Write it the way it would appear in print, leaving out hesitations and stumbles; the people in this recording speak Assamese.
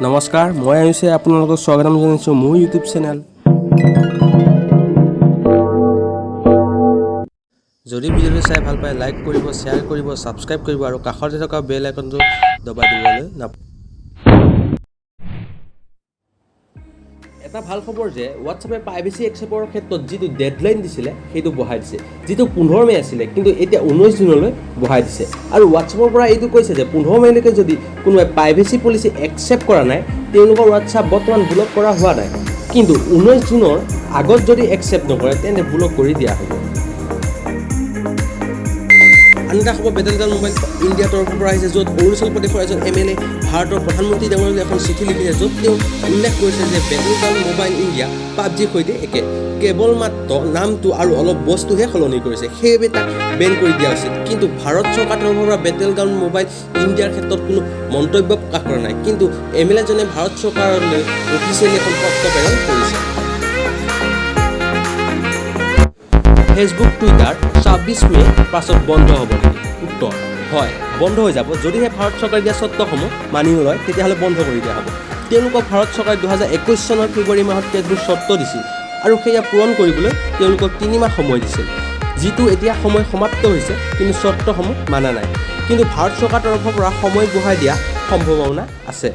নমস্কাৰ, মই আহিছে আপোনালোকক স্বাগতম জনাইছোঁ মোৰ ইউটিউব চেনেল। যদি ভিডিঅ'টো চাই ভাল পায় লাইক কৰিব, শ্বেয়াৰ কৰিব, ছাবস্ক্ৰাইব কৰিব আৰু কাষতে থকা বেল আইকনটো দবাই দিবলৈ নাপাহৰিব। এটা ভাল খবৰ যে হোৱাটছএপে প্ৰাইভেচি একচেপ্টৰ ক্ষেত্ৰত যিটো ডেডলাইন দিছিলে সেইটো বঢ়াই দিছে। যিটো 15 মে আছিলে কিন্তু এতিয়া 19 জুনলৈ বঢ়াই দিছে। আৰু হোৱাটছএপৰ পৰা এইটো কৈছে যে 15 মেলৈকে যদি কোনোবাই প্ৰাইভেচি পলিচি একচেপ্ট কৰা নাই তেওঁলোকৰ হোৱাটছএপ বৰ্তমান ব্লক কৰা হোৱা নাই, কিন্তু 19 জুনৰ আগত যদি একচেপ্ট নকৰে তেন্তে ব্লক কৰি দিয়া হ'ব। আন এটা খবৰ বেটেলগ্ৰাউণ্ড মোবাইল ইণ্ডিয়া তৰফৰ পৰা আহিছে, য'ত অৰুণাচল প্ৰদেশৰ এজন MLA ভাৰতৰ প্ৰধানমন্ত্ৰী ডাঙৰীয়ালৈ এখন চিঠি লিখিছে, য'ত তেওঁ উল্লেখ কৰিছে যে বেটেলগ্ৰাউণ্ড মোবাইল ইণ্ডিয়া পাবজিৰ সৈতে একে, কেৱল মাত্ৰ নামটো আৰু অলপ বস্তুহে সলনি কৰিছে, সেইবাবে তাক বেন কৰি দিয়া উচিত। কিন্তু ভাৰত চৰকাৰ তৰফৰ পৰা বেটেলগ্ৰাউণ্ড মোবাইল ইণ্ডিয়াৰ ক্ষেত্ৰত কোনো মন্তব্য প্ৰকাশ কৰা নাই, কিন্তু MLA জনে ভাৰত চৰকাৰলৈ অফিচিয়েলি এখন পত্ৰ প্ৰেৰণ কৰিছে। ফেচবুক, টুইটাৰ 26 মে পাছত বন্ধ হ'ব নেকি? উত্তৰ হয়, বন্ধ হৈ যাব। যদিহে ভাৰত চৰকাৰে দিয়া চৰ্তসমূহ মানি নলয় তেতিয়াহ'লে বন্ধ কৰি দিয়া হ'ব। তেওঁলোকক ভাৰত চৰকাৰে 2021 চনৰ ফেব্ৰুৱাৰী মাহত কেতবোৰ চৰ্ত দিছিল আৰু সেয়া পূৰণ কৰিবলৈ তেওঁলোকক 3 মাহ সময় দিছিল, যিটো এতিয়া সময় সমাপ্ত হৈছে কিন্তু চৰ্তসমূহ মানা নাই। কিন্তু ভাৰত চৰকাৰৰ তৰফৰ পৰা সময় বঢ়াই দিয়া সম্ভাৱনা আছে।